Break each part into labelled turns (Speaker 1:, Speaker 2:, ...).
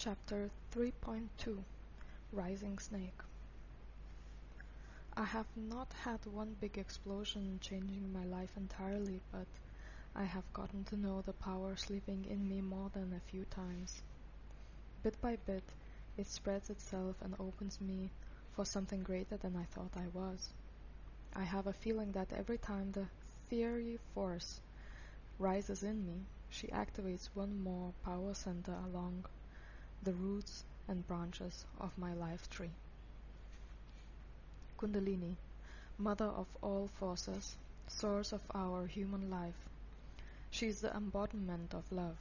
Speaker 1: Chapter 3.2 Rising Snake. I have not had one big explosion changing my life entirely, but I have gotten to know the power sleeping in me more than a few times. Bit by bit, it spreads itself and opens me for something greater than I thought I was. I have a feeling that every time the fiery force rises in me, she activates one more power center along the roots and branches of my life tree. Kundalini, mother of all forces, source of our human life. She is the embodiment of love.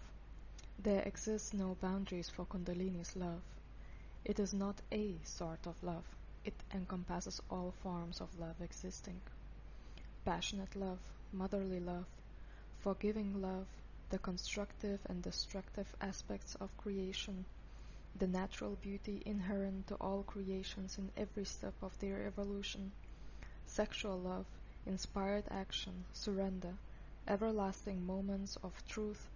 Speaker 1: There exists no boundaries for Kundalini's love. It is not a sort of love. It encompasses all forms of love existing. Passionate love, motherly love, forgiving love, the constructive and destructive aspects of creation, the natural beauty inherent to all creations in every step of their evolution, sexual love, inspired action, surrender, everlasting moments of truth,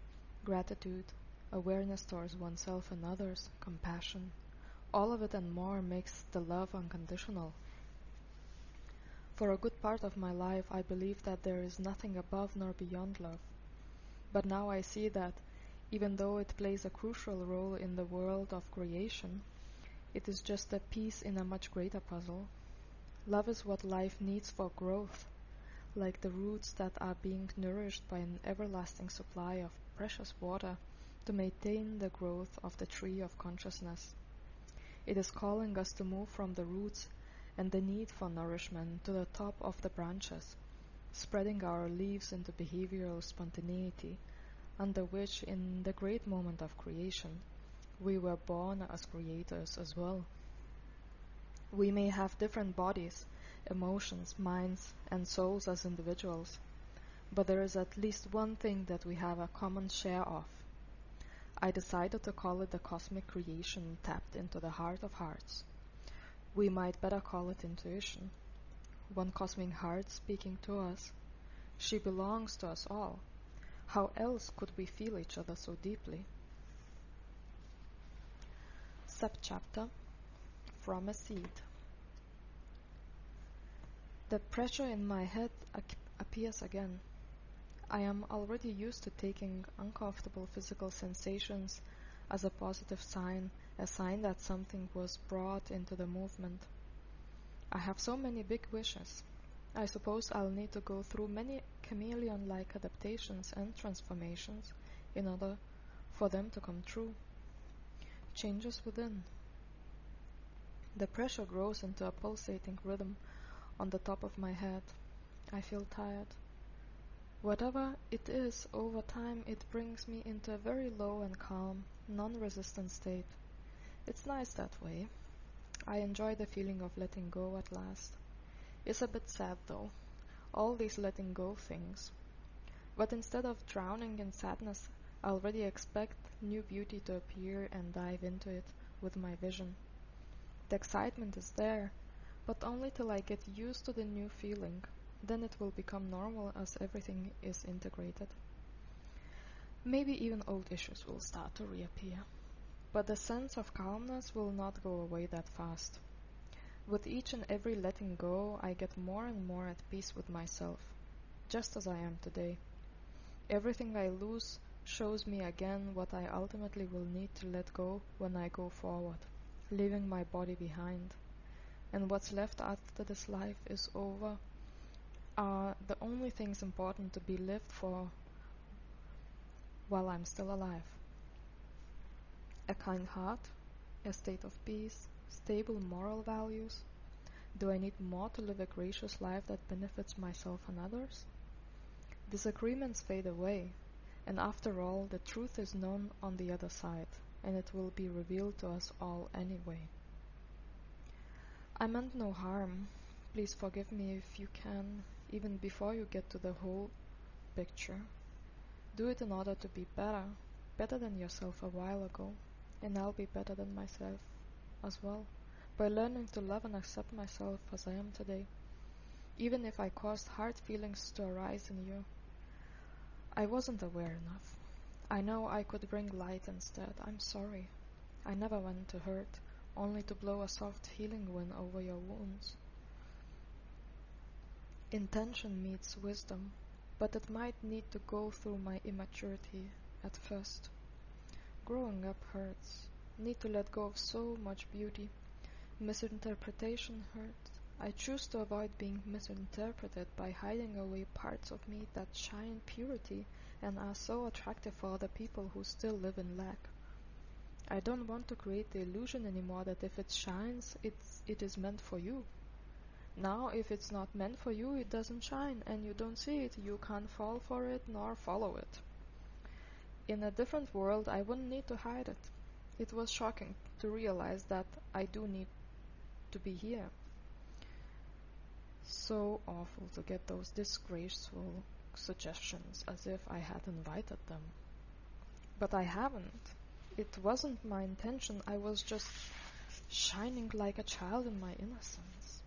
Speaker 1: gratitude, awareness towards oneself and others, compassion. All of it and more makes the love unconditional. For a good part of my life I believed that there is nothing above nor beyond love. But now I see that, even though it plays a crucial role in the world of creation, it is just a piece in a much greater puzzle. Love is what life needs for growth, like the roots that are being nourished by an everlasting supply of precious water to maintain the growth of the tree of consciousness. It is calling us to move from the roots and the need for nourishment to the top of the branches, spreading our leaves into behavioral spontaneity, under which, in the great moment of creation, we were born as creators as well. We may have different bodies, emotions, minds, and souls as individuals, but there is at least one thing that we have a common share of. I decided to call it the cosmic creation tapped into the heart of hearts. We might better call it intuition. One cosmic heart speaking to us. She belongs to us all. How else could we feel each other so deeply? Subchapter From a Seed. The pressure in my head appears again. I am already used to taking uncomfortable physical sensations as a positive sign, a sign that something was brought into the movement. I have so many big wishes. I suppose I'll need to go through many chameleon-like adaptations and transformations in order for them to come true. Changes within. The pressure grows into a pulsating rhythm on the top of my head. I feel tired. Whatever it is, over time it brings me into a very low and calm, non-resistant state. It's nice that way. I enjoy the feeling of letting go at last. It's a bit sad though, all these letting go things. But instead of drowning in sadness, I already expect new beauty to appear and dive into it with my vision. The excitement is there, but only till I get used to the new feeling. Then it will become normal as everything is integrated. Maybe even old issues will start to reappear. But the sense of calmness will not go away that fast. With each and every letting go, I get more and more at peace with myself, just as I am today. Everything I lose shows me again what I ultimately will need to let go when I go forward, leaving my body behind. And what's left after this life is over are the only things important to be lived for while I'm still alive. A kind heart, a state of peace, stable moral values. Do I need more to live a gracious life that benefits myself and others? Disagreements fade away, and after all, the truth is known on the other side, and it will be revealed to us all anyway. I meant no harm. Please forgive me if you can, even before you get to the whole picture. Do it in order to be better than yourself a while ago, and I'll be better than myself as well, by learning to love and accept myself as I am today, even if I caused hard feelings to arise in you. I wasn't aware enough. I know I could bring light instead. I'm sorry. I never went to hurt, only to blow a soft healing wind over your wounds. Intention meets wisdom, but it might need to go through my immaturity at first. Growing up hurts. Need to let go of so much beauty. Misinterpretation hurts. I choose to avoid being misinterpreted by hiding away parts of me that shine purity and are so attractive for other people who still live in lack. I don't want to create the illusion anymore that if it shines, it is meant for you. Now, if it's not meant for you, it doesn't shine, and you don't see it. You can't fall for it nor follow it. In a different world, I wouldn't need to hide it. It was shocking to realize that I do need to be here. So awful to get those disgraceful suggestions as if I had invited them. But I haven't. It wasn't my intention. I was just shining like a child in my innocence.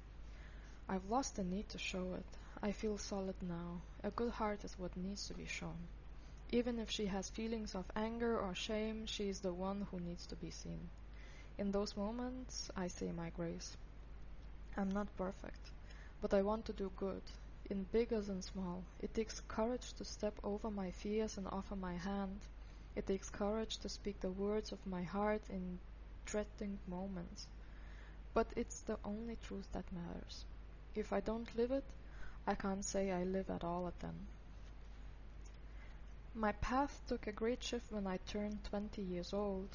Speaker 1: I've lost the need to show it. I feel solid now. A good heart is what needs to be shown. Even if she has feelings of anger or shame, she is the one who needs to be seen. In those moments, I say my grace. I'm not perfect, but I want to do good, in big as in small. It takes courage to step over my fears and offer my hand. It takes courage to speak the words of my heart in threatening moments. But it's the only truth that matters. If I don't live it, I can't say I live at all at them. My path took a great shift when I turned 20 years old.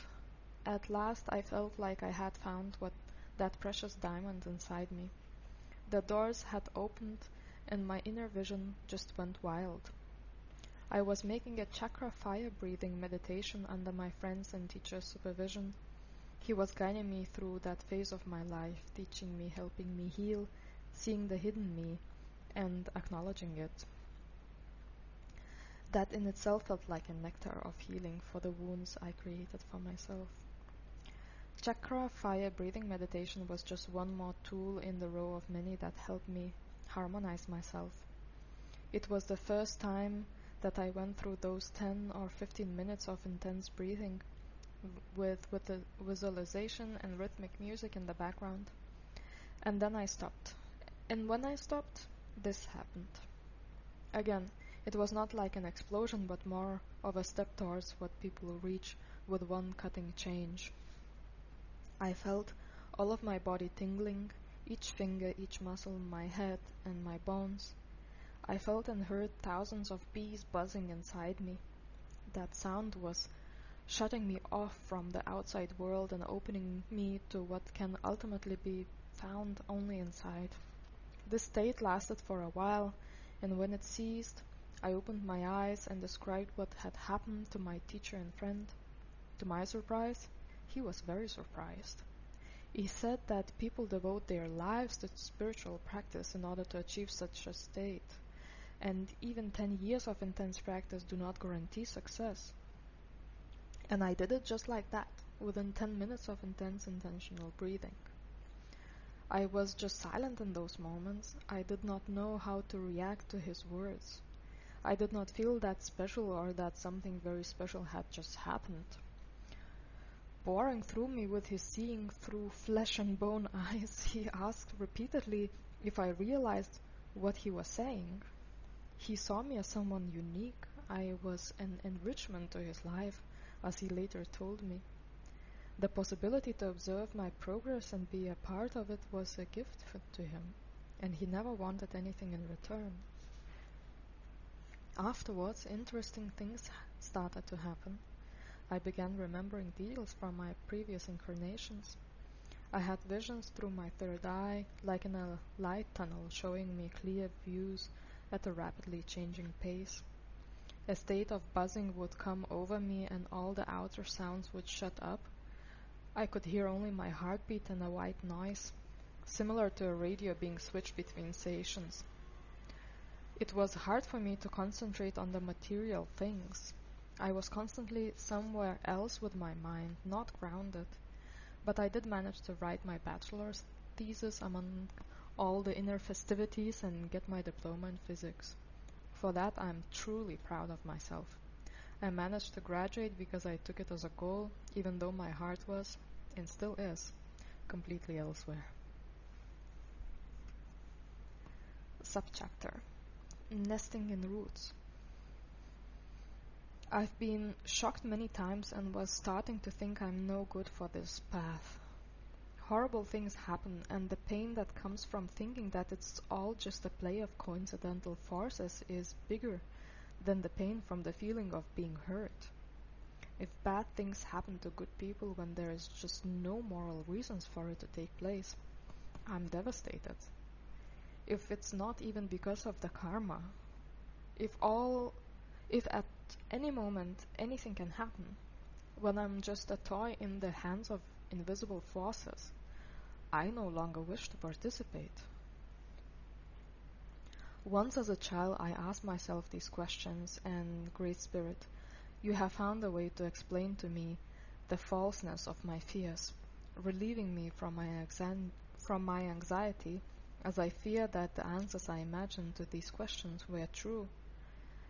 Speaker 1: At last I felt like I had found that precious diamond inside me. The doors had opened and my inner vision just went wild. I was making a chakra fire breathing meditation under my friend's and teacher's supervision. He was guiding me through that phase of my life, teaching me, helping me heal, seeing the hidden me, and acknowledging it. That in itself felt like a nectar of healing for the wounds I created for myself. Chakra fire breathing meditation was just one more tool in the row of many that helped me harmonize myself. It was the first time that I went through those 10 or 15 minutes of intense breathing with the visualization and rhythmic music in the background. And then I stopped. And when I stopped, this happened. Again, it was not like an explosion, but more of a step towards what people reach with one cutting change. I felt all of my body tingling, each finger, each muscle, my head, and my bones. I felt and heard thousands of bees buzzing inside me. That sound was shutting me off from the outside world and opening me to what can ultimately be found only inside. This state lasted for a while, and when it ceased, I opened my eyes and described what had happened to my teacher and friend. To my surprise, he was very surprised. He said that people devote their lives to spiritual practice in order to achieve such a state, and even 10 years of intense practice do not guarantee success. And I did it just like that, within 10 minutes of intense intentional breathing. I was just silent in those moments. I did not know how to react to his words. I did not feel that special or that something very special had just happened. Boring through me with his seeing through flesh and bone eyes, he asked repeatedly if I realized what he was saying. He saw me as someone unique. I was an enrichment to his life, as he later told me. The possibility to observe my progress and be a part of it was a gift to him, and he never wanted anything in return. Afterwards, interesting things started to happen. I began remembering details from my previous incarnations. I had visions through my third eye, like in a light tunnel, showing me clear views at a rapidly changing pace. A state of buzzing would come over me and all the outer sounds would shut up. I could hear only my heartbeat and a white noise, similar to a radio being switched between stations. It was hard for me to concentrate on the material things. I was constantly somewhere else with my mind, not grounded. But I did manage to write my bachelor's thesis among all the inner festivities and get my diploma in physics. For that I am truly proud of myself. I managed to graduate because I took it as a goal, even though my heart was, and still is, completely elsewhere. Subchapter: Nesting in Roots. I've been shocked many times and was starting to think I'm no good for this path. Horrible things happen, and the pain that comes from thinking that it's all just a play of coincidental forces is bigger than the pain from the feeling of being hurt. If bad things happen to good people when there is just no moral reasons for it to take place, I'm devastated. If it's not even because of the karma, if at any moment anything can happen, when I'm just a toy in the hands of invisible forces, I no longer wish to participate. Once as a child I asked myself these questions, and Great Spirit, you have found a way to explain to me the falseness of my fears, relieving me from my anxiety, as I fear that the answers I imagined to these questions were true.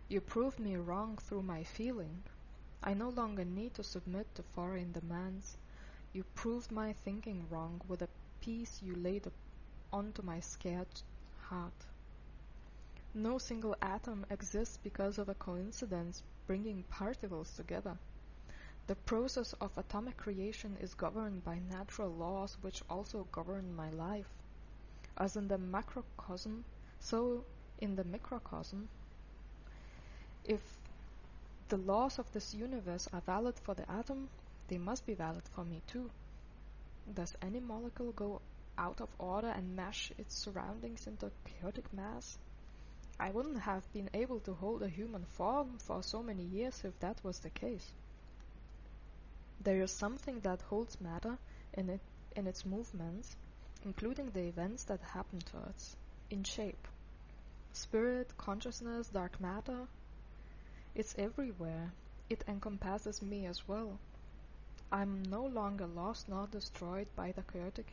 Speaker 1: You proved me wrong through my feeling. I no longer need to submit to foreign demands. You proved my thinking wrong with a peace you laid onto my scared heart. No single atom exists because of a coincidence bringing particles together. The process of atomic creation is governed by natural laws which also govern my life. As in the macrocosm, so in the microcosm. If the laws of this universe are valid for the atom, they must be valid for me too. Does any molecule go out of order and mash its surroundings into chaotic mass? I wouldn't have been able to hold a human form for so many years if that was the case. There is something that holds matter in its movements, including the events that happen to us, in shape. Spirit, consciousness, dark matter, it's everywhere. It encompasses me as well. I'm no longer lost nor destroyed by the chaotic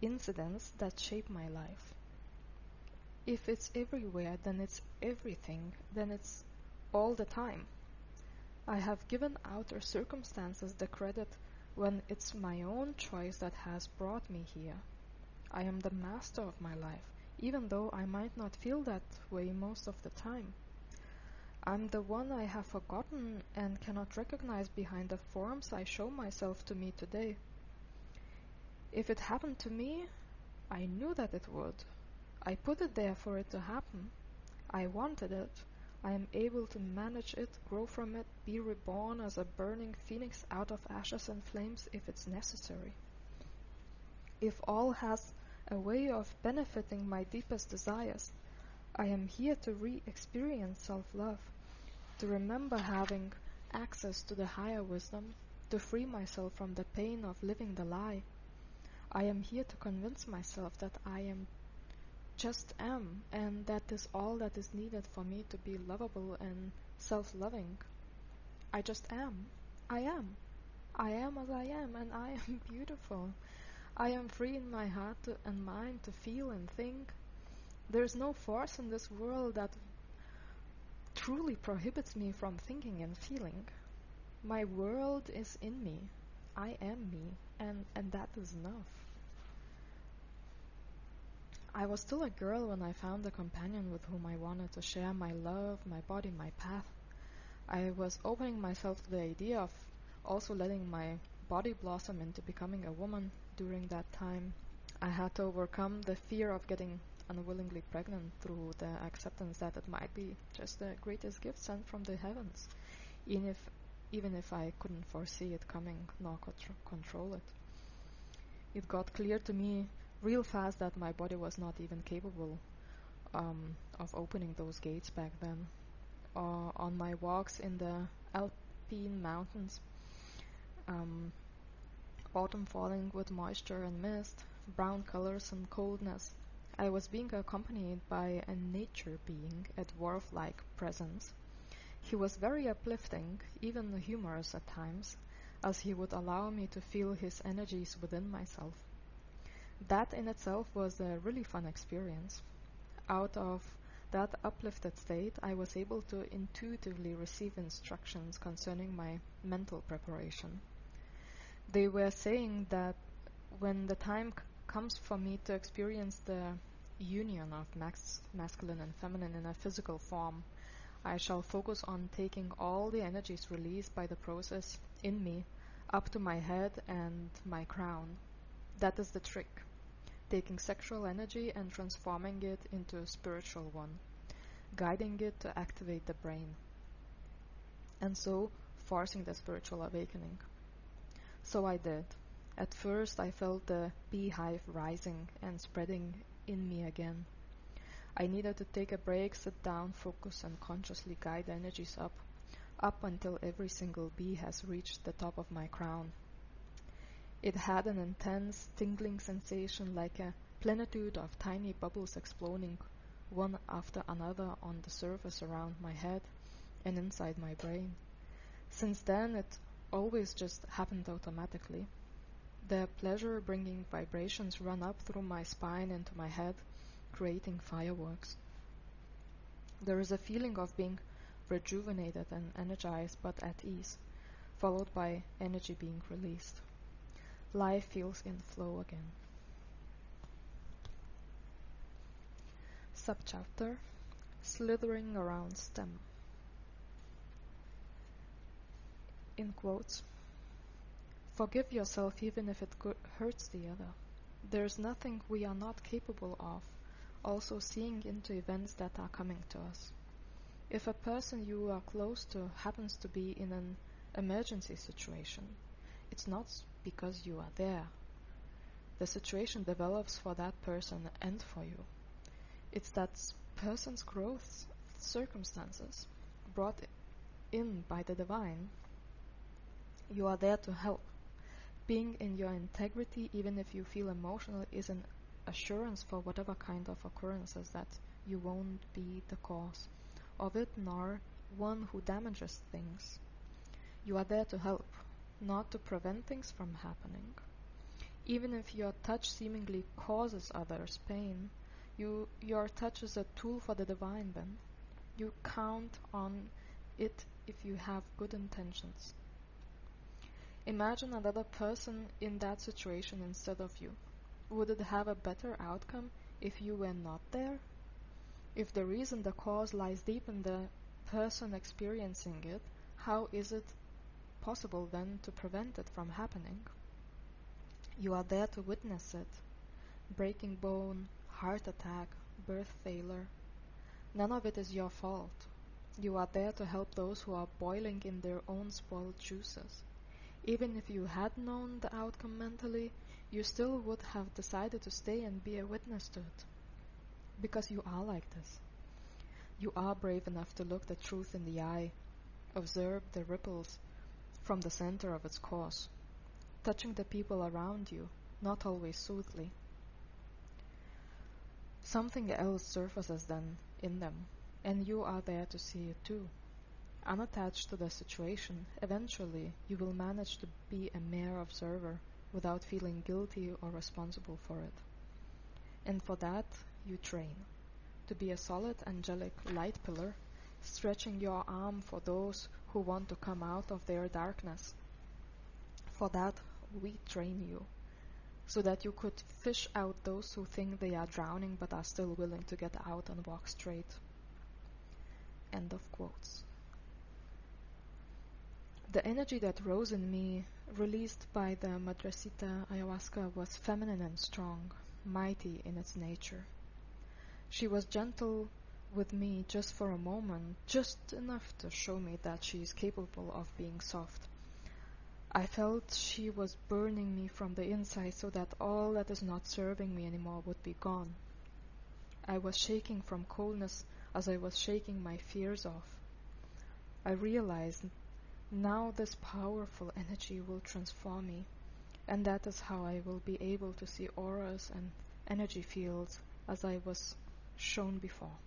Speaker 1: incidents that shape my life. If it's everywhere, then it's everything, then it's all the time. I have given outer circumstances the credit when it's my own choice that has brought me here. I am the master of my life, even though I might not feel that way most of the time. I'm the one I have forgotten and cannot recognize behind the forms I show myself to me today. If it happened to me, I knew that it would. I put it there for it to happen. I wanted it. I am able to manage it, grow from it, be reborn as a burning phoenix out of ashes and flames if it's necessary. If all has a way of benefiting my deepest desires, I am here to re-experience self-love, to remember having access to the higher wisdom, to free myself from the pain of living the lie. I am here to convince myself that I just am, and that is all that is needed for me to be lovable and self-loving. I just am. I am. I am as I am, and I am beautiful. I am free in my heart and mind to feel and think. There is no force in this world that truly prohibits me from thinking and feeling. My world is in me. I am me, and that is enough. I was still a girl when I found a companion with whom I wanted to share my love, my body, my path. I was opening myself to the idea of also letting my body blossom into becoming a woman during that time. I had to overcome the fear of getting unwillingly pregnant through the acceptance that it might be just the greatest gift sent from the heavens, even if I couldn't foresee it coming nor control it. It got clear to me real fast that my body was not even capable of opening those gates back then. On my walks in the Alpine mountains, autumn falling with moisture and mist, brown colors and coldness, I was being accompanied by a nature being, a dwarf-like presence. He was very uplifting, even humorous at times, as he would allow me to feel his energies within myself. That in itself was a really fun experience. Out of that uplifted state, I was able to intuitively receive instructions concerning my mental preparation. They were saying that when the time comes for me to experience the union of masculine and feminine in a physical form, I shall focus on taking all the energies released by the process in me up to my head and my crown. That is the trick, taking sexual energy and transforming it into a spiritual one, guiding it to activate the brain, and so forcing the spiritual awakening. So I did. At first I felt the beehive rising and spreading in me again. I needed to take a break, sit down, focus, and consciously guide the energies up until every single bee has reached the top of my crown. It had an intense, tingling sensation like a plenitude of tiny bubbles exploding one after another on the surface around my head and inside my brain. Since then, it always just happened automatically. The pleasure-bringing vibrations run up through my spine into my head, creating fireworks. There is a feeling of being rejuvenated and energized but at ease, followed by energy being released. Life feels in flow again. Subchapter: Slithering Around Stem. In quotes, forgive yourself even if it hurts the other. There is nothing we are not capable of, also seeing into events that are coming to us. If a person you are close to happens to be in an emergency situation, it's not because you are there. The situation develops for that person and for you. It's that person's growth circumstances brought in by the divine. You are there to help. Being in your integrity, even if you feel emotional, is an assurance for whatever kind of occurrences that you won't be the cause of it, nor one who damages things. You are there to help, not to prevent things from happening. Even if your touch seemingly causes others pain, your touch is a tool for the divine then. You count on it if you have good intentions. Imagine another person in that situation instead of you. Would it have a better outcome if you were not there? If the reason, the cause, lies deep in the person experiencing it, how is it possible then to prevent it from happening? You are there to witness it. Breaking bone, heart attack, birth failure. None of it is your fault. You are there to help those who are boiling in their own spoiled juices. Even if you had known the outcome mentally, you still would have decided to stay and be a witness to it. Because you are like this. You are brave enough to look the truth in the eye, observe the ripples from the center of its course, touching the people around you, not always soothly. Something else surfaces then in them, and you are there to see it too. Unattached to the situation, eventually you will manage to be a mere observer without feeling guilty or responsible for it. And for that, you train. To be a solid angelic light pillar, stretching your arm for those who want to come out of their darkness. For that, we train you, so that you could fish out those who think they are drowning but are still willing to get out and walk straight. End of quotes. The energy that rose in me, released by the Madrecita ayahuasca, was feminine and strong, mighty in its nature. She was gentle with me just for a moment, just enough to show me that she is capable of being soft. I felt she was burning me from the inside so that all that is not serving me anymore would be gone. I was shaking from coldness as I was shaking my fears off. I realized now this powerful energy will transform me, and that is how I will be able to see auras and energy fields as I was shown before.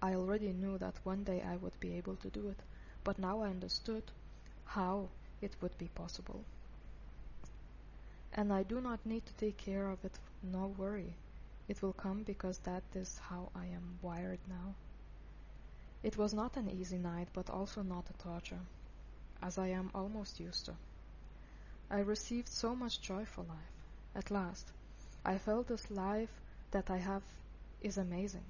Speaker 1: I already knew that one day I would be able to do it, but now I understood how it would be possible. And I do not need to take care of it nor worry. It will come because that is how I am wired now. It was not an easy night, but also not a torture, as I am almost used to. I received so much joy for life. At last, I felt this life that I have is amazing.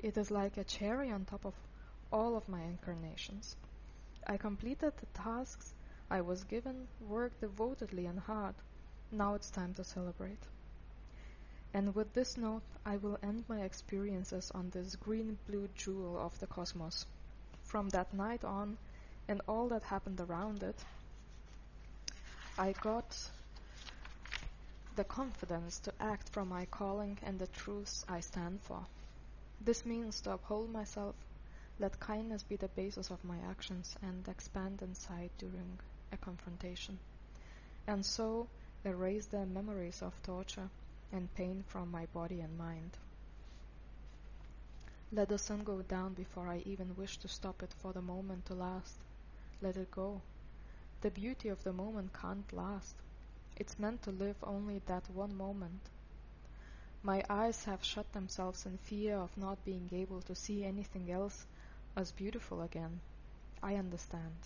Speaker 1: It is like a cherry on top of all of my incarnations. I completed the tasks I was given, worked devotedly and hard. Now it's time to celebrate. And with this note, I will end my experiences on this green-blue jewel of the cosmos. From that night on, and all that happened around it, I got the confidence to act from my calling and the truths I stand for. This means to uphold myself, let kindness be the basis of my actions, and expand inside during a confrontation, and so erase the memories of torture and pain from my body and mind. Let the sun go down before I even wish to stop it for the moment to last. Let it go. The beauty of the moment can't last. It's meant to live only that one moment. My eyes have shut themselves in fear of not being able to see anything else as beautiful again. I understand.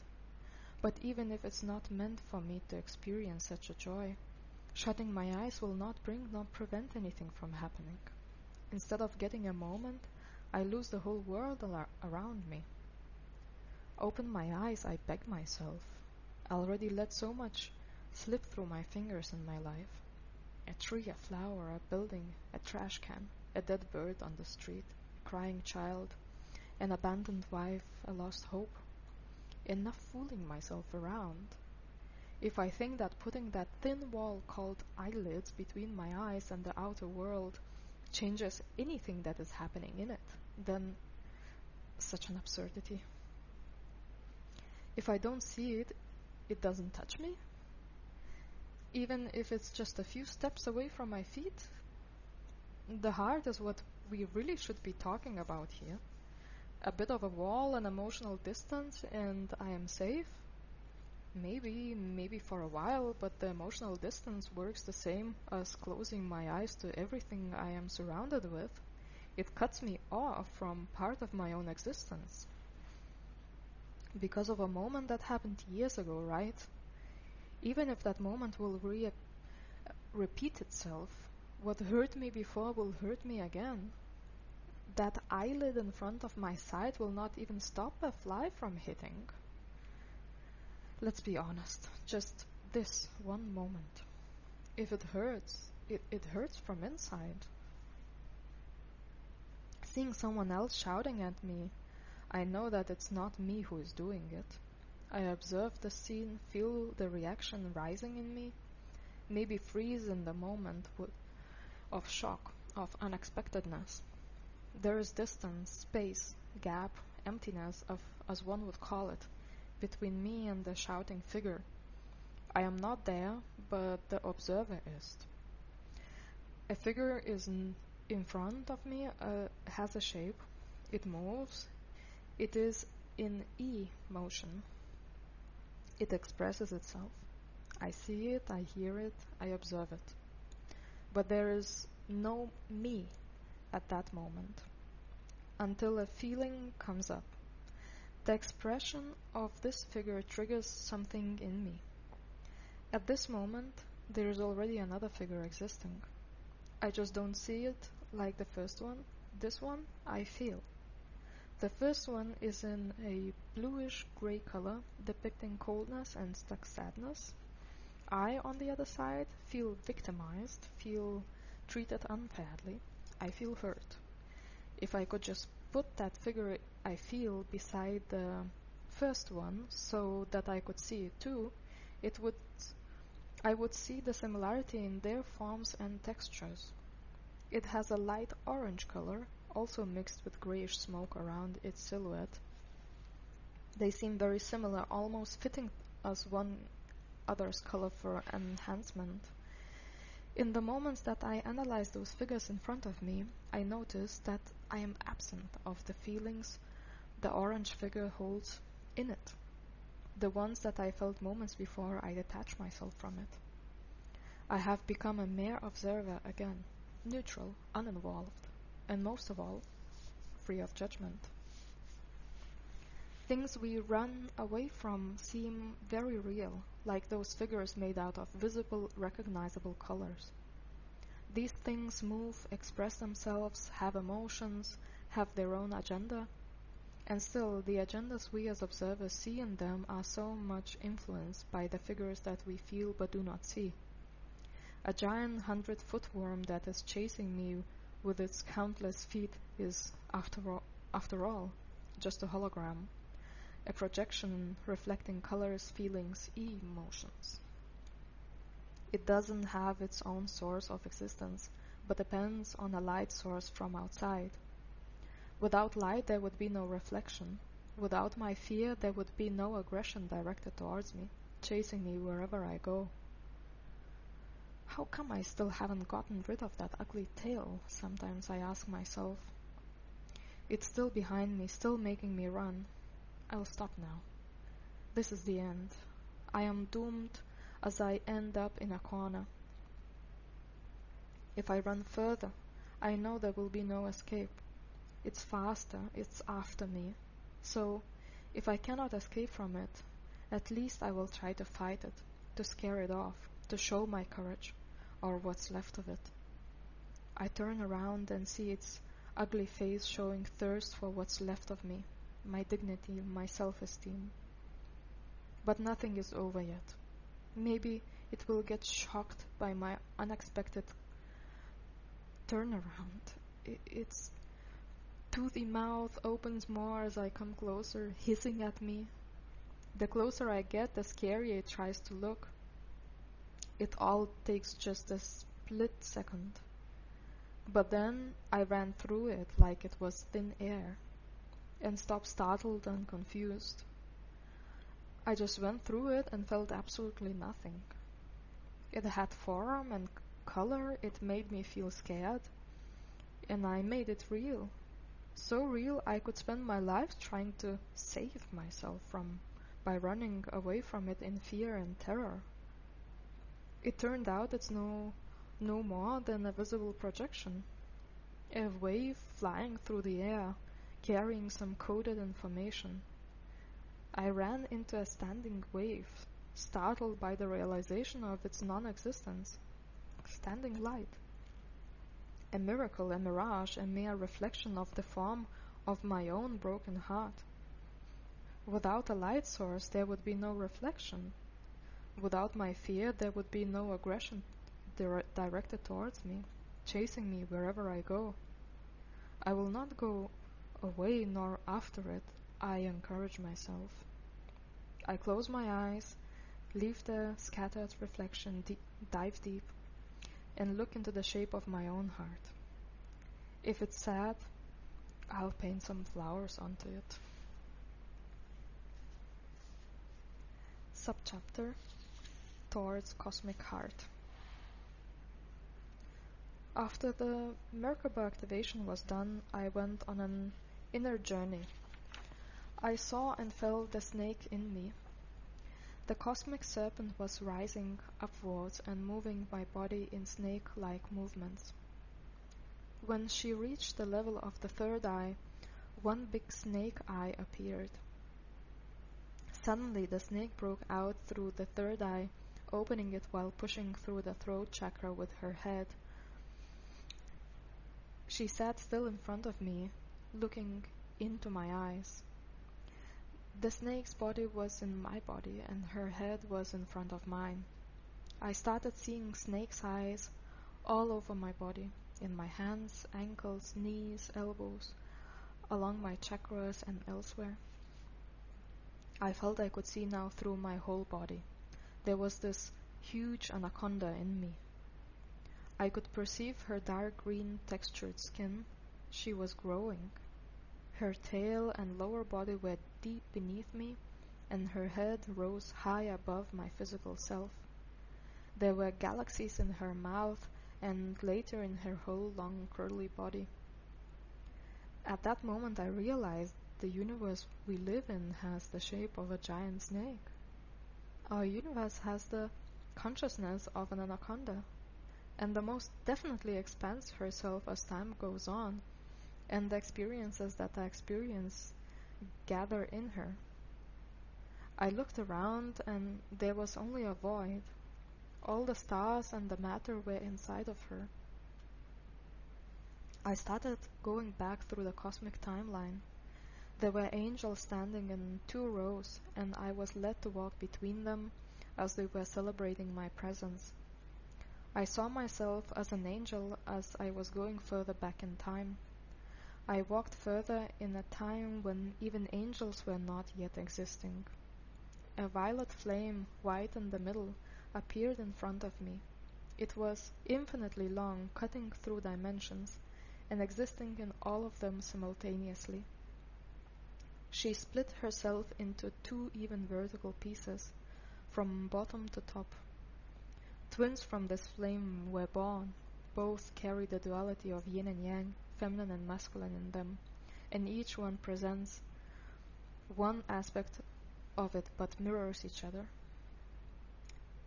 Speaker 1: But even if it's not meant for me to experience such a joy, shutting my eyes will not prevent anything from happening. Instead of getting a moment, I lose the whole world around me. Open my eyes, I beg myself. I already let so much slip through my fingers in my life. A tree, a flower, a building, a trash can, a dead bird on the street, a crying child, an abandoned wife, a lost hope. Enough fooling myself around. If I think that putting that thin wall called eyelids between my eyes and the outer world changes anything that is happening in it, then such an absurdity. If I don't see it, it doesn't touch me? Even if it's just a few steps away from my feet? The heart is what we really should be talking about here. A bit of a wall, an emotional distance, and I am safe? Maybe for a while, but the emotional distance works the same as closing my eyes to everything I am surrounded with. It cuts me off from part of my own existence. Because of a moment that happened years ago, right? Even if that moment will repeat itself, what hurt me before will hurt me again. That eyelid in front of my sight will not even stop a fly from hitting. Let's be honest, just this one moment. If it hurts, it hurts from inside. Seeing someone else shouting at me, I know that it's not me who is doing it. I observe the scene, feel the reaction rising in me, maybe freeze in the moment of shock, of unexpectedness. There is distance, space, gap, emptiness, as one would call it, between me and the shouting figure. I am not there, but the observer is. A figure is in front of me, has a shape, it moves, it is in E motion. It expresses itself. I see it, I hear it, I observe it. But there is no me at that moment, until a feeling comes up. The expression of this figure triggers something in me. At this moment, there is already another figure existing. I just don't see it like the first one. This one, I feel. The first one is in a bluish-gray color, depicting coldness and stuck sadness. I, on the other side, feel victimized, feel treated unfairly. I feel hurt. If I could just put that figure I feel beside the first one so that I could see it too, I would see the similarity in their forms and textures. It has a light orange color, also mixed with grayish smoke around its silhouette. They seem very similar, almost fitting as one other's color for enhancement. In the moments that I analyze those figures in front of me, I notice that I am absent of the feelings the orange figure holds in it, the ones that I felt moments before I detached myself from it. I have become a mere observer again. neutral, uninvolved, and most of all, free of judgment. Things we run away from seem very real, like those figures made out of visible, recognizable colors. These things move, express themselves, have emotions, have their own agenda, and still the agendas we as observers see in them are so much influenced by the figures that we feel but do not see. A giant 100-foot worm that is chasing me with its countless feet is, after all, just a hologram, a projection reflecting colors, feelings, emotions. It doesn't have its own source of existence, but depends on a light source from outside. Without light there would be no reflection. Without my fear there would be no aggression directed towards me, chasing me wherever I go. How come I still haven't gotten rid of that ugly tail? Sometimes I ask myself. It's still behind me, still making me run. I'll stop now. This is the end. I am doomed as I end up in a corner. If I run further, I know there will be no escape. It's faster, it's after me. So, if I cannot escape from it, at least I will try to fight it, to scare it off, to show my courage, or what's left of it. I turn around and see its ugly face showing thirst for what's left of me, my dignity, my self-esteem. But nothing is over yet. Maybe it will get shocked by my unexpected turnaround. Its toothy mouth opens more as I come closer, hissing at me. The closer I get, the scarier it tries to look. It all takes just a split second. But then I ran through it like it was thin air, and stopped startled and confused. I just went through it and felt absolutely nothing. It had form and color, it made me feel scared, and I made it real. So real I could spend my life trying to save myself by running away from it in fear and terror. It turned out it's no more than a visible projection, a wave flying through the air, carrying some coded information. I ran into a standing wave, startled by the realization of its non-existence. Standing light. A miracle, a mirage, a mere reflection of the form of my own broken heart. Without a light source there would be no reflection. Without my fear there would be no aggression directed towards me, chasing me wherever I go. I will not go away nor after it, I encourage myself. I close my eyes, leave the scattered reflection, dive deep, and look into the shape of my own heart. If it's sad, I'll paint some flowers onto it. Subchapter: Towards Cosmic Heart. After the Merkaba activation was done, I went on an inner journey. I saw and felt the snake in me. The cosmic serpent was rising upwards and moving my body in snake-like movements. When she reached the level of the third eye, one big snake eye appeared. Suddenly the snake broke out through the third eye, opening it while pushing through the throat chakra with her head. She sat still in front of me, looking into my eyes. The snake's body was in my body, and her head was in front of mine. I started seeing snake's eyes all over my body, in my hands, ankles, knees, elbows, along my chakras and elsewhere. I felt I could see now through my whole body. There was this huge anaconda in me. I could perceive her dark green textured skin. She was growing. Her tail and lower body were deep beneath me, and her head rose high above my physical self. There were galaxies in her mouth, and later in her whole long curly body. At that moment I realized the universe we live in has the shape of a giant snake. Our universe has the consciousness of an anaconda. and the most definitely expands herself as time goes on, and the experiences that I experience gather in her. I looked around, and there was only a void. All the stars and the matter were inside of her. I started going back through the cosmic timeline. There were angels standing in 2 rows, and I was led to walk between them as they were celebrating my presence. I saw myself as an angel as I was going further back in time. I walked further in a time when even angels were not yet existing. A violet flame, white in the middle, appeared in front of me. It was infinitely long, cutting through dimensions, and existing in all of them simultaneously. She split herself into 2 even vertical pieces, from bottom to top. Twins from this flame were born. Both carry the duality of yin and yang, feminine and masculine in them, and each one presents one aspect of it but mirrors each other.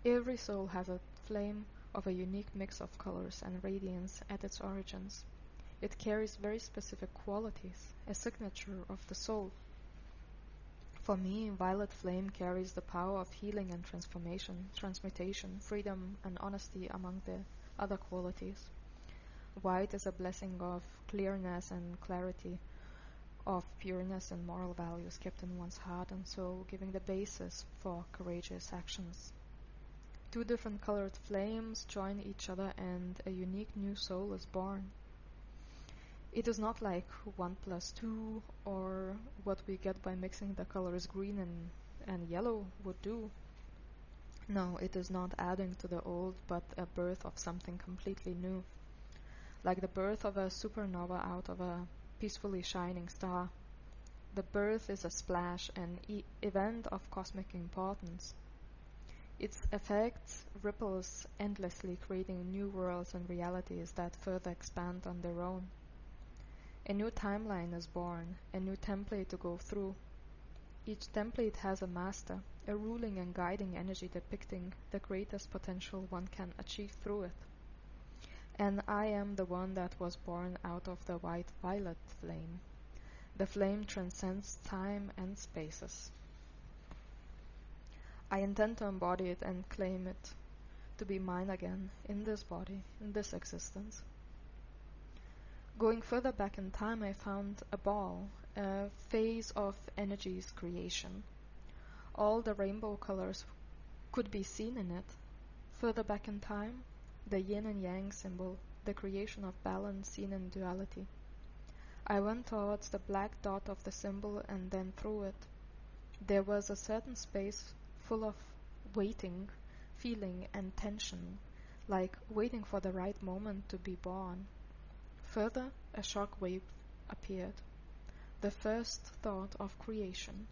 Speaker 1: Every soul has a flame of a unique mix of colors and radiance at its origins. It carries very specific qualities, a signature of the soul. For me, violet flame carries the power of healing and transformation, transmutation, freedom, and honesty among the other qualities. White is a blessing of clearness and clarity, of pureness and moral values kept in one's heart and soul, giving the basis for courageous actions. 2 different colored flames join each other and a unique new soul is born. It is not like 1 plus 2 or what we get by mixing the colors green and yellow would do. No, it is not adding to the old but a birth of something completely new. Like the birth of a supernova out of a peacefully shining star. The birth is a splash, an event of cosmic importance. Its effects ripples endlessly, creating new worlds and realities that further expand on their own. A new timeline is born, a new template to go through. Each template has a master, a ruling and guiding energy depicting the greatest potential one can achieve through it. And I am the one that was born out of the white-violet flame. The flame transcends time and spaces. I intend to embody it and claim it to be mine again, in this body, in this existence. Going further back in time, I found a ball, a phase of energy's creation. All the rainbow colors could be seen in it. Further back in time, the yin and yang symbol, the creation of balance seen in duality. I went towards the black dot of the symbol and then through it. There was a certain space full of waiting, feeling, and tension, like waiting for the right moment to be born. Further, a shock wave appeared, the first thought of creation.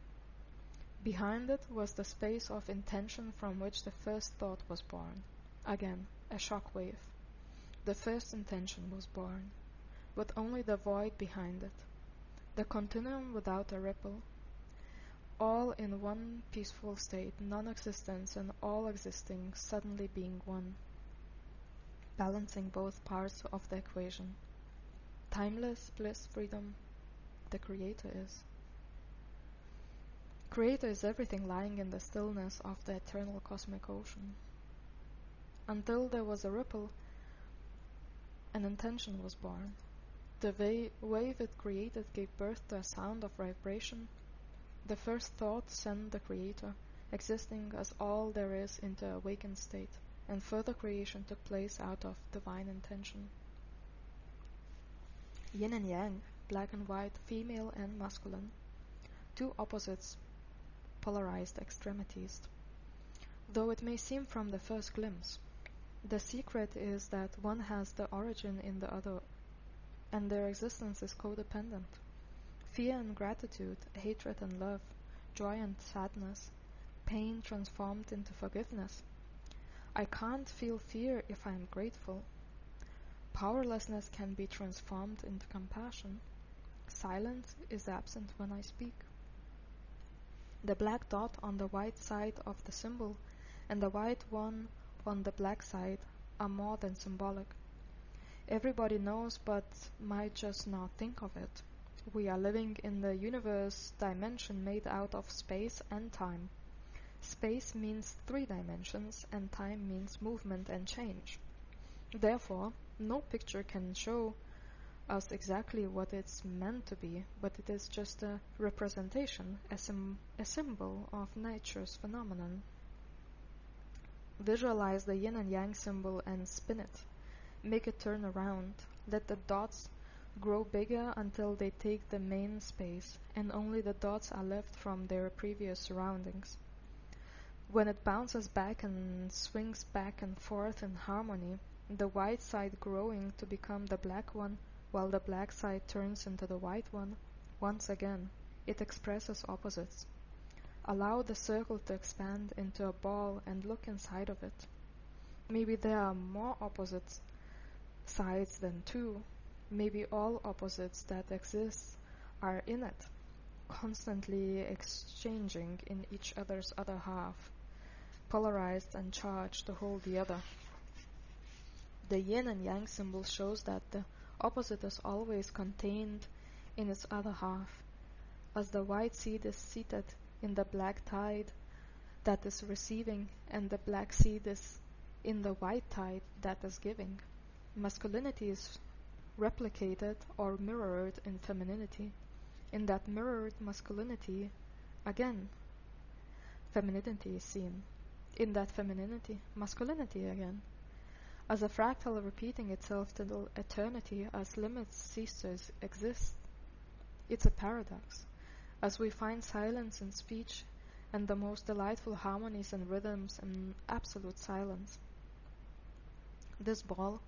Speaker 1: Behind it was the space of intention from which the first thought was born. Again, a shock wave. The first intention was born, with only the void behind it, the continuum without a ripple, all in one peaceful state, non-existence and all existing suddenly being one, balancing both parts of the equation. Timeless bliss, freedom, the Creator is. Creator is everything lying in the stillness of the eternal cosmic ocean. Until there was a ripple, an intention was born. The wave it created gave birth to a sound of vibration. The first thought sent the Creator, existing as all there is, into a awakened state, and further creation took place out of divine intention. Yin and yang, black and white, female and masculine, 2 opposites, polarized extremities. Though it may seem from the first glimpse, the secret is that one has the origin in the other, and their existence is codependent. Fear and gratitude, hatred and love, joy and sadness, pain transformed into forgiveness. I can't feel fear if I am grateful. Powerlessness can be transformed into compassion. Silence is absent when I speak. The black dot on the white side of the symbol and the white one on the black side are more than symbolic. Everybody knows but might just not think of it. We are living in the universe dimension made out of space and time. Space means 3 dimensions and time means movement and change. Therefore, no picture can show us exactly what it's meant to be, but it is just a representation, a symbol of nature's phenomenon. Visualize the yin and yang symbol and spin it. Make it turn around. Let the dots grow bigger until they take the main space, and only the dots are left from their previous surroundings. When it bounces back and swings back and forth in harmony, the white side growing to become the black one, while the black side turns into the white one, once again, it expresses opposites. Allow the circle to expand into a ball and look inside of it. Maybe there are more opposite sides than 2. Maybe all opposites that exist are in it, constantly exchanging in each other's other half, polarized and charged to hold the other. The yin and yang symbol shows that the opposite is always contained in its other half, as the white seed is seated in the black tide that is receiving, and the black seed is in the white tide that is giving. Masculinity is replicated or mirrored in femininity. In that mirrored masculinity, again, femininity is seen. In that femininity, masculinity again. As a fractal repeating itself till eternity, as limits cease to exist. It's a paradox. As we find silence in speech and the most delightful harmonies and rhythms in absolute silence. This ball,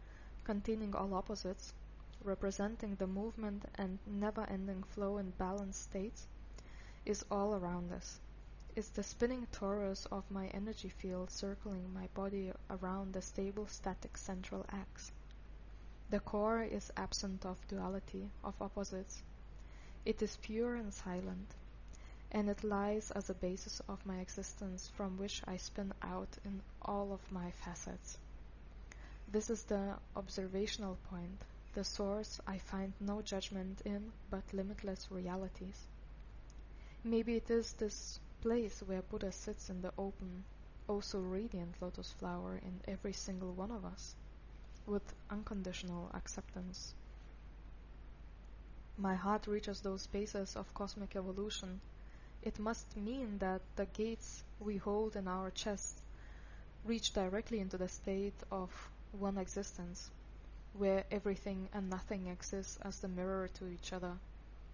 Speaker 1: containing all opposites, representing the movement and never-ending flow in balanced states, is all around us. Is the spinning torus of my energy field circling my body around the stable static central axe. The core is absent of duality, of opposites. It is pure and silent, and it lies as a basis of my existence from which I spin out in all of my facets. This is the observational point, the source I find no judgment in but limitless realities. Maybe it is this place where Buddha sits in the open, oh so radiant lotus flower in every single one of us, with unconditional acceptance. My heart reaches those spaces of cosmic evolution. It must mean that the gates we hold in our chest reach directly into the state of one existence, where everything and nothing exists as the mirror to each other.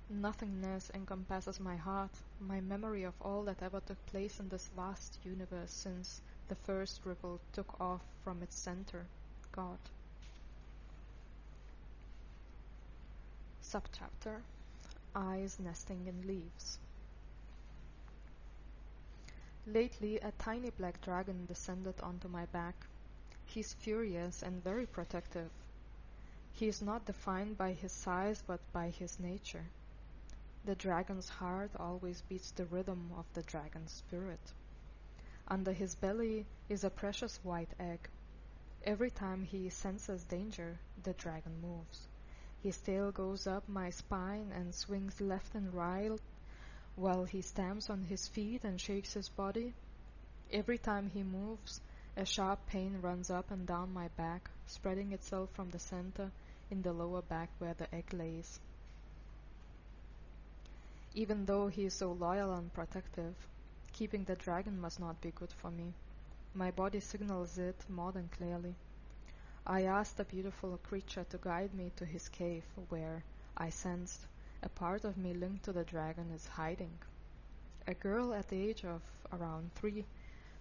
Speaker 1: Nothingness encompasses my heart, my memory of all that ever took place in this vast universe since the first ripple took off from its center, God. Subchapter: Eyes Nesting in Leaves. Lately, a tiny black dragon descended onto my back. He's furious and very protective. He is not defined by his size but by his nature. The dragon's heart always beats the rhythm of the dragon's spirit. Under his belly is a precious white egg. Every time he senses danger, the dragon moves. His tail goes up my spine and swings left and right while he stamps on his feet and shakes his body. Every time he moves, a sharp pain runs up and down my back, spreading itself from the center in the lower back where the egg lays. Even though he is so loyal and protective, keeping the dragon must not be good for me. My body signals it more than clearly. I asked the beautiful creature to guide me to his cave, where, I sensed, a part of me linked to the dragon is hiding. A girl at the age of around 3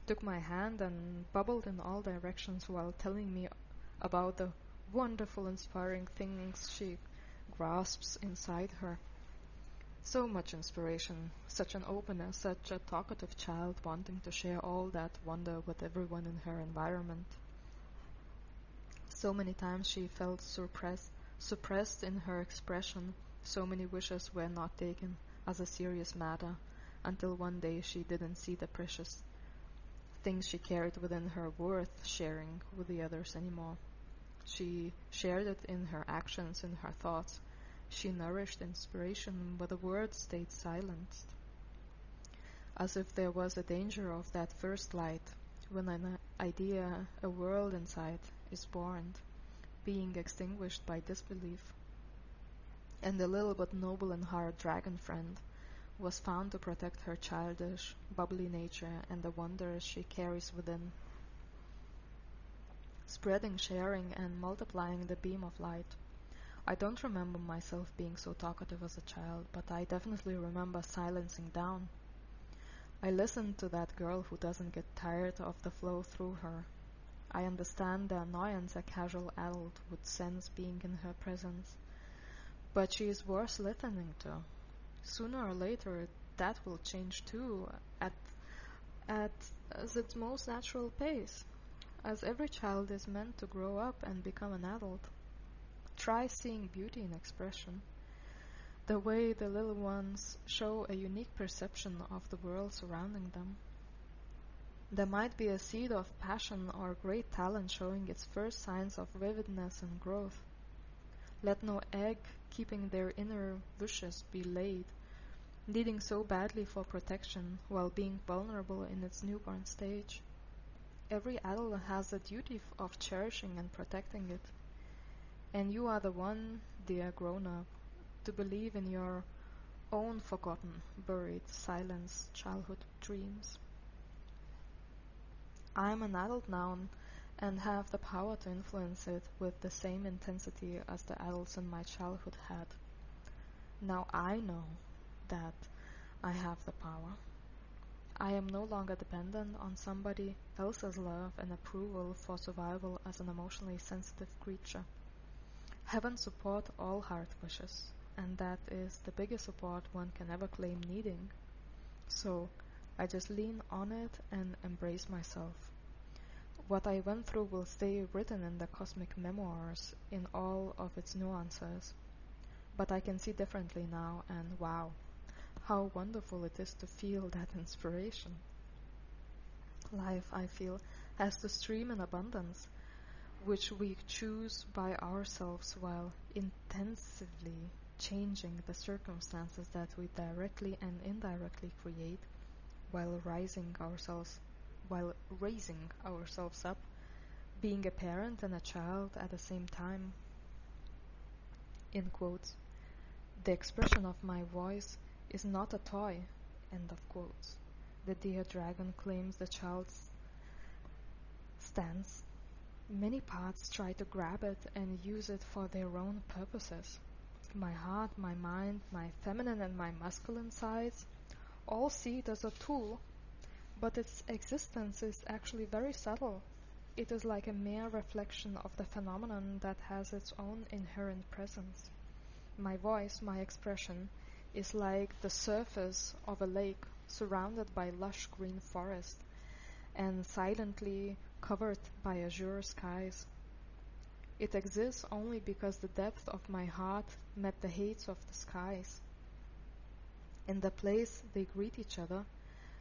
Speaker 1: took my hand and bubbled in all directions while telling me about the wonderful, inspiring things she grasps inside her. So much inspiration, such an openness, such a talkative child wanting to share all that wonder with everyone in her environment. So many times she felt suppressed in her expression, so many wishes were not taken as a serious matter, until one day she didn't see the precious things she carried within her worth sharing with the others anymore. She shared it in her actions, in her thoughts. She nourished inspiration, but the words stayed silenced, as if there was a danger of that first light, when an idea, a world inside, is born, being extinguished by disbelief. And the little but noble in heart dragon friend was found to protect her childish, bubbly nature and the wonders she carries within, spreading, sharing, and multiplying the beam of light. I don't remember myself being so talkative as a child, but I definitely remember silencing down. I listened to that girl who doesn't get tired of the flow through her. I understand the annoyance a casual adult would sense being in her presence, but she is worth listening to. Sooner or later, that will change too, at as its most natural pace, as every child is meant to grow up and become an adult. Try seeing beauty in expression, the way the little ones show a unique perception of the world surrounding them. There might be a seed of passion or great talent showing its first signs of vividness and growth. Let no egg keeping their inner wishes be laid, needing so badly for protection while being vulnerable in its newborn stage. Every adult has a duty of cherishing and protecting it, and you are the one, dear grown-up, to believe in your own forgotten, buried, silenced childhood dreams. I am an adult now and have the power to influence it with the same intensity as the adults in my childhood had. Now I know that I have the power. I am no longer dependent on somebody else's love and approval for survival as an emotionally sensitive creature. Heaven support all heart wishes, and that is the biggest support one can ever claim needing. So I just lean on it and embrace myself. What I went through will stay written in the cosmic memoirs in all of its nuances. But I can see differently now, and wow, how wonderful it is to feel that inspiration. Life, I feel, has to stream in abundance, which we choose by ourselves while intensively changing the circumstances that we directly and indirectly create, while raising ourselves up, being a parent and a child at the same time. In quotes, the expression of my voice is not a toy, end of quotes. The dear dragon claims the child's stance. Many parts try to grab it and use it for their own purposes. My heart, my mind, my feminine and my masculine sides all see it as a tool, but its existence is actually very subtle. It is like a mere reflection of the phenomenon that has its own inherent presence. My voice, my expression, is like the surface of a lake surrounded by lush green forest and silently covered by azure skies. It exists only because the depth of my heart met the heights of the skies. In the place they greet each other,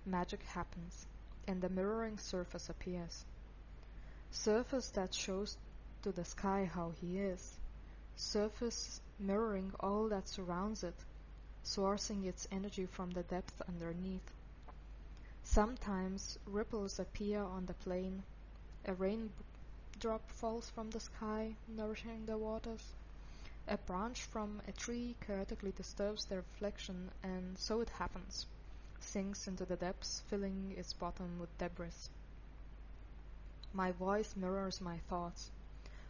Speaker 1: magic happens, and the mirroring surface appears. Surface that shows to the sky how he is. Surface mirroring all that surrounds it, sourcing its energy from the depth underneath. Sometimes ripples appear on the plain. A raindrop falls from the sky, nourishing the waters. A branch from a tree chaotically disturbs the reflection, and so it happens, sinks into the depths, filling its bottom with debris. My voice mirrors my thoughts.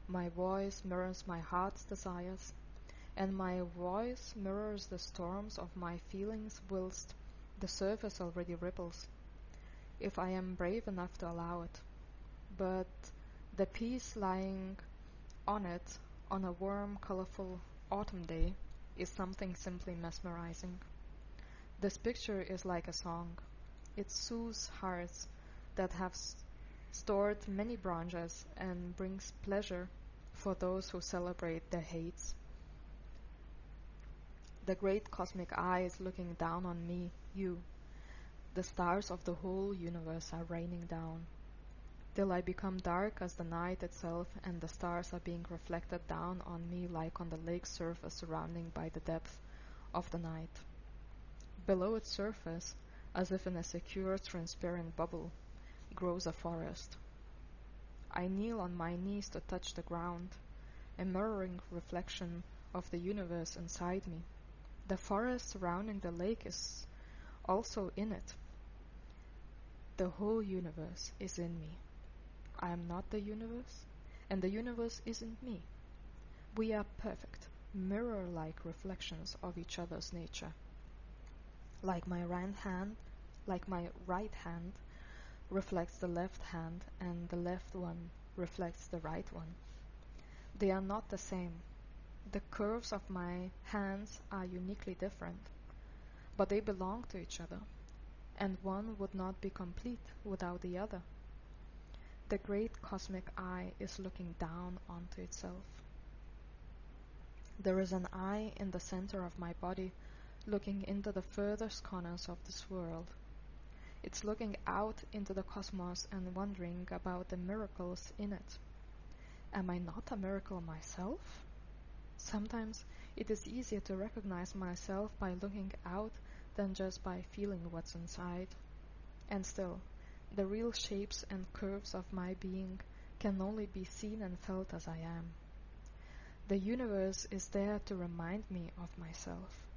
Speaker 1: My voice mirrors my heart's desires. And my voice mirrors the storms of my feelings whilst the surface already ripples, if I am brave enough to allow it. But the peace lying on it on a warm, colorful autumn day is something simply mesmerizing. This picture is like a song. It soothes hearts that have stored many branches and brings pleasure for those who celebrate their hates. The great cosmic eye is looking down on me, you, The stars of the whole universe are raining down, till I become dark as the night itself, and the stars are being reflected down on me like on the lake's surface surrounding by the depth of the night. Below its surface, as if in a secure transparent bubble, grows a forest. I kneel on my knees to touch the ground, a mirroring reflection of the universe inside me. The forest surrounding the lake is also in it. The whole universe is in me. I am not the universe, and the universe isn't me. We are perfect, mirror-like reflections of each other's nature. Like my right hand reflects the left hand, and the left one reflects the right one. They are not the same. The curves of my hands are uniquely different, but they belong to each other, and one would not be complete without the other. The great cosmic eye is looking down onto itself. There is an eye in the center of my body looking into the furthest corners of this world. It's looking out into the cosmos and wondering about the miracles in it. Am I not a miracle myself? Sometimes it is easier to recognize myself by looking out than just by feeling what's inside. And still, the real shapes and curves of my being can only be seen and felt as I am. The universe is there to remind me of myself.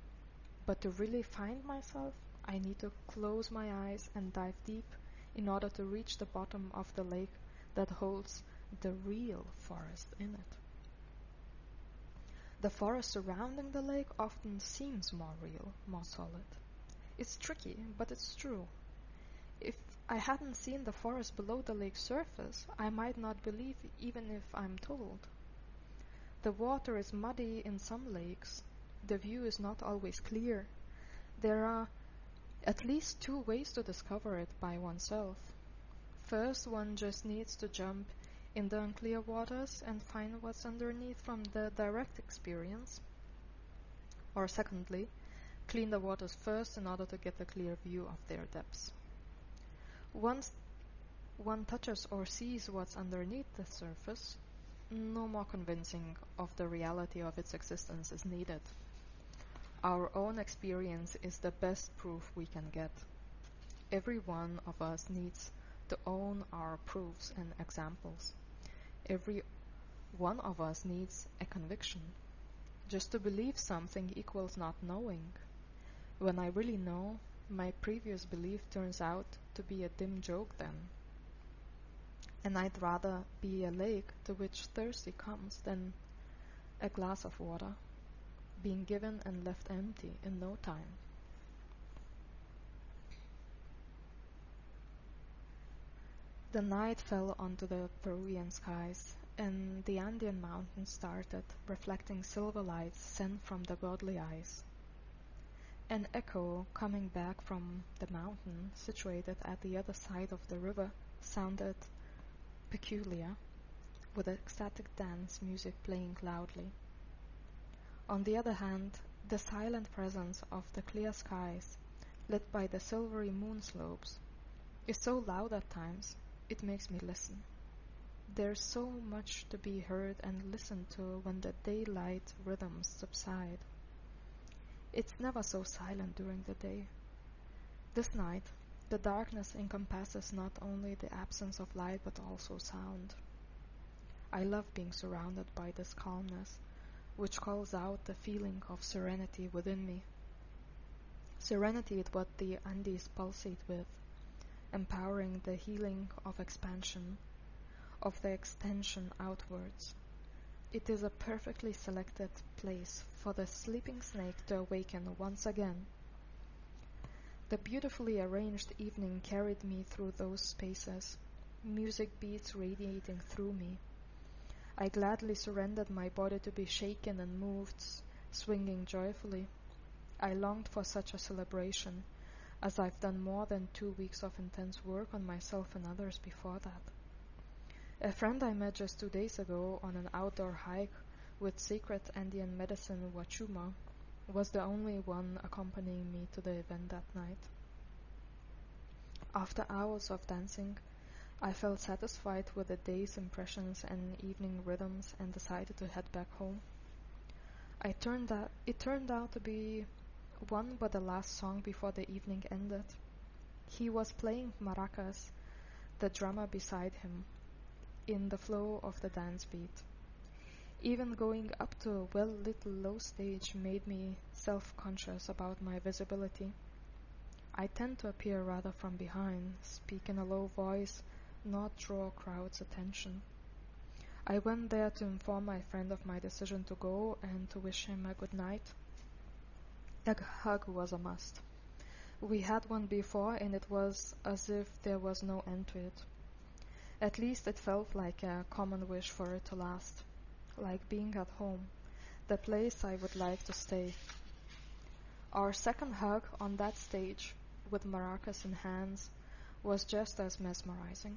Speaker 1: But to really find myself, I need to close my eyes and dive deep in order to reach the bottom of the lake that holds the real forest in it. The forest surrounding the lake often seems more real, more solid. It's tricky, but it's true. If I hadn't seen the forest below the lake's surface, I might not believe even if I'm told. The water is muddy in some lakes. The view is not always clear. There are at least two ways to discover it by oneself. First, one just needs to jump in the unclear waters and find what's underneath from the direct experience. Or secondly, clean the waters first in order to get a clear view of their depths. Once one touches or sees what's underneath the surface, no more convincing of the reality of its existence is needed. Our own experience is the best proof we can get. Every one of us needs to own our proofs and examples. Every one of us needs a conviction. Just to believe something equals not knowing. When I really know, my previous belief turns out to be a dim joke then. And I'd rather be a lake to which thirsty comes than a glass of water, being given and left empty in no time. The night fell onto the Peruvian skies, and the Andean mountains started, reflecting silver lights sent from the godly eyes. An echo coming back from the mountain, situated at the other side of the river, sounded peculiar, with ecstatic dance music playing loudly. On the other hand, the silent presence of the clear skies, lit by the silvery moon slopes, is so loud at times, it makes me listen. There's so much to be heard and listened to when the daylight rhythms subside. It's never so silent during the day. This night, the darkness encompasses not only the absence of light but also sound. I love being surrounded by this calmness, which calls out the feeling of serenity within me. Serenity is what the Andes pulsate with, empowering the healing of expansion, of the extension outwards. It is a perfectly selected place for the sleeping snake to awaken once again. The beautifully arranged evening carried me through those spaces, music beats radiating through me. I gladly surrendered my body to be shaken and moved, swinging joyfully. I longed for such a celebration, as I've done more than 2 weeks of intense work on myself and others before that. A friend I met just 2 days ago on an outdoor hike with sacred Andean medicine Wachuma was the only one accompanying me to the event that night. After hours of dancing, I felt satisfied with the day's impressions and evening rhythms and decided to head back home. It turned out to be one but the last song before the evening ended. He was playing maracas, the drummer beside him, in the flow of the dance beat. Even going up to a well-lit low stage made me self-conscious about my visibility. I tend to appear rather from behind, speak in a low voice, not draw crowds' attention. I went there to inform my friend of my decision to go and to wish him a good night. A hug was a must. We had one before and it was as if there was no end to it. At least it felt like a common wish for it to last, like being at home, the place I would like to stay. Our second hug on that stage, with maracas in hands, was just as mesmerizing.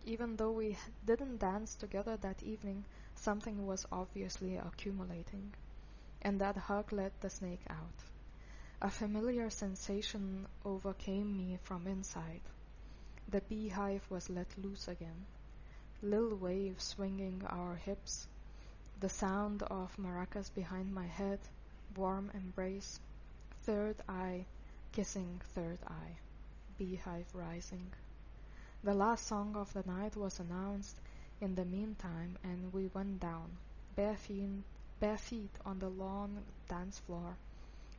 Speaker 1: Even though we didn't dance together that evening, something was obviously accumulating, and that hug let the snake out. A familiar sensation overcame me from inside. The beehive was let loose again. Little waves swinging our hips, the sound of maracas behind my head, warm embrace, third eye kissing third eye, beehive rising. The last song of the night was announced in the meantime, and we went down, bare feet on the long dance floor,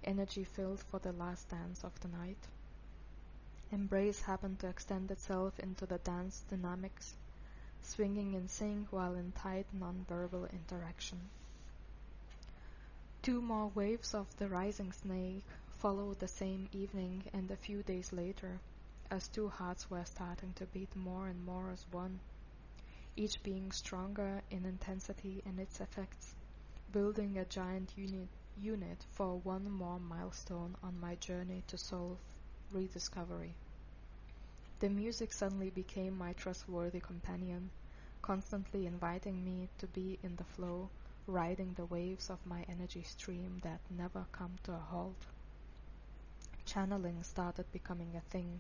Speaker 1: energy filled for the last dance of the night. Embrace happened to extend itself into the dance dynamics, swinging in sync while in tight non-verbal interaction. 2 more waves of the rising snake followed the same evening and a few days later, as 2 hearts were starting to beat more and more as one, each being stronger in intensity and its effects, building a giant unit for one more milestone on my journey to soul rediscovery. The music suddenly became my trustworthy companion, constantly inviting me to be in the flow, riding the waves of my energy stream that never come to a halt. Channeling started becoming a thing,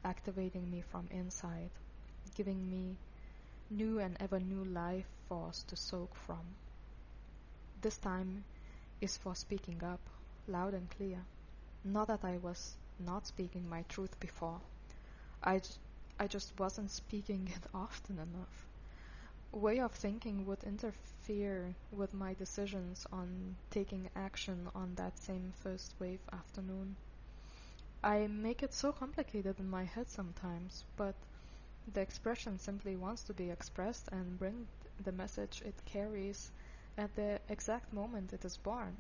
Speaker 1: activating me from inside, giving me new and ever new life force to soak from. This time is for speaking up, loud and clear. Not that I was not speaking my truth before. I just wasn't speaking it often enough. Way of thinking would interfere with my decisions on taking action on that same first wave afternoon. I make it so complicated in my head sometimes, but the expression simply wants to be expressed and bring the message it carries at the exact moment it is born.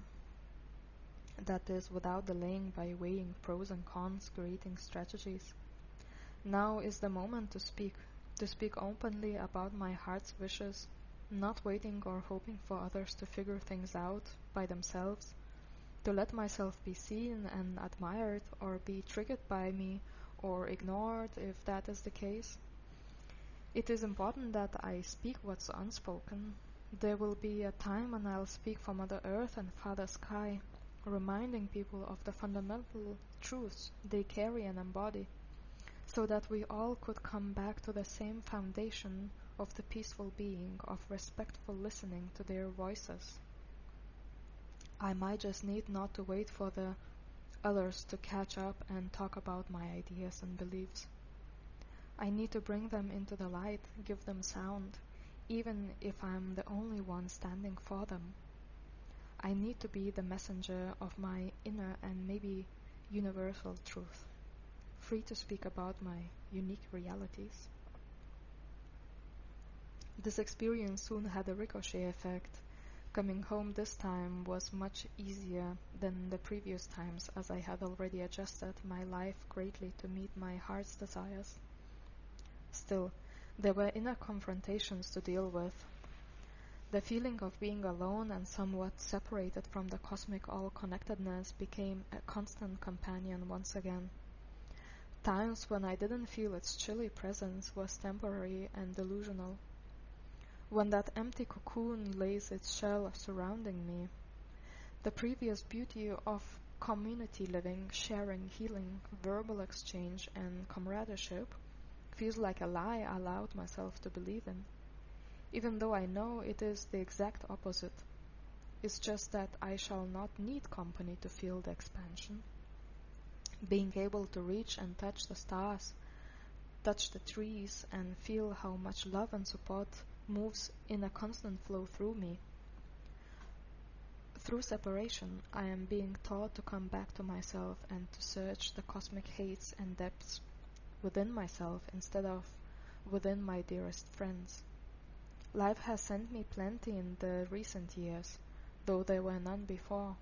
Speaker 1: That is, without delaying by weighing pros and cons, creating strategies. Now is the moment to speak openly about my heart's wishes, not waiting or hoping for others to figure things out by themselves, to let myself be seen and admired or be triggered by me or ignored if that is the case. It is important that I speak what's unspoken. There will be a time when I'll speak for Mother Earth and Father Sky, reminding people of the fundamental truths they carry and embody, so that we all could come back to the same foundation of the peaceful being, of respectful listening to their voices. I might just need not to wait for the others to catch up and talk about my ideas and beliefs. I need to bring them into the light, give them sound, even if I'm the only one standing for them. I need to be the messenger of my inner and maybe universal truth, free to speak about my unique realities. This experience soon had a ricochet effect. Coming home this time was much easier than the previous times, as I had already adjusted my life greatly to meet my heart's desires. Still, there were inner confrontations to deal with. The feeling of being alone and somewhat separated from the cosmic all-connectedness became a constant companion once again. Times when I didn't feel its chilly presence was temporary and delusional. When that empty cocoon lays its shell surrounding me, the previous beauty of Community living, sharing, healing, verbal exchange, and comradeship feels like a lie I allowed myself to believe in, even though I know it is the exact opposite. It's just that I shall not need company to feel the expansion. Being able to reach and touch the stars, touch the trees, and feel how much love and support moves in a constant flow through me. Through separation, I am being taught to come back to myself and to search the cosmic heights and depths within myself instead of within my dearest friends. Life has sent me plenty in the recent years, though there were none before.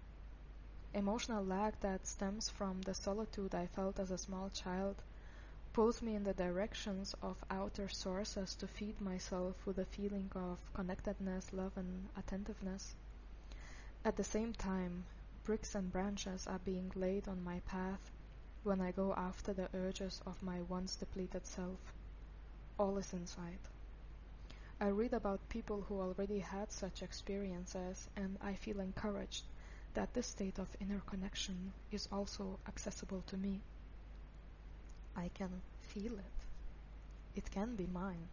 Speaker 1: Emotional lag that stems from the solitude I felt as a small child pulls me in the directions of outer sources to feed myself with a feeling of connectedness, love, and attentiveness. At the same time, bricks and branches are being laid on my path when I go after the urges of my once depleted self. All is inside. I read about people who already had such experiences, and I feel encouraged that this state of inner connection is also accessible to me. I can feel it. It can be mine.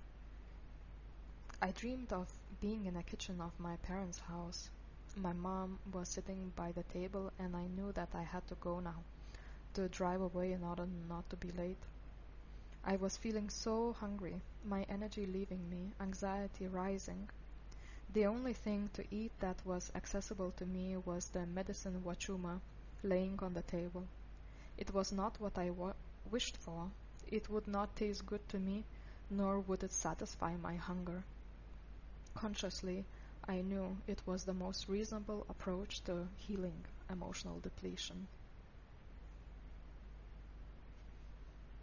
Speaker 1: I dreamed of being in the kitchen of my parents' house. My mom was sitting by the table, and I knew that I had to go now, to drive away in order not to be late. I was feeling so hungry, my energy leaving me, anxiety rising. The only thing to eat that was accessible to me was the medicine wachuma laying on the table. It was not what I wished for. It would not taste good to me, nor would it satisfy my hunger. Consciously, I knew it was the most reasonable approach to healing emotional depletion.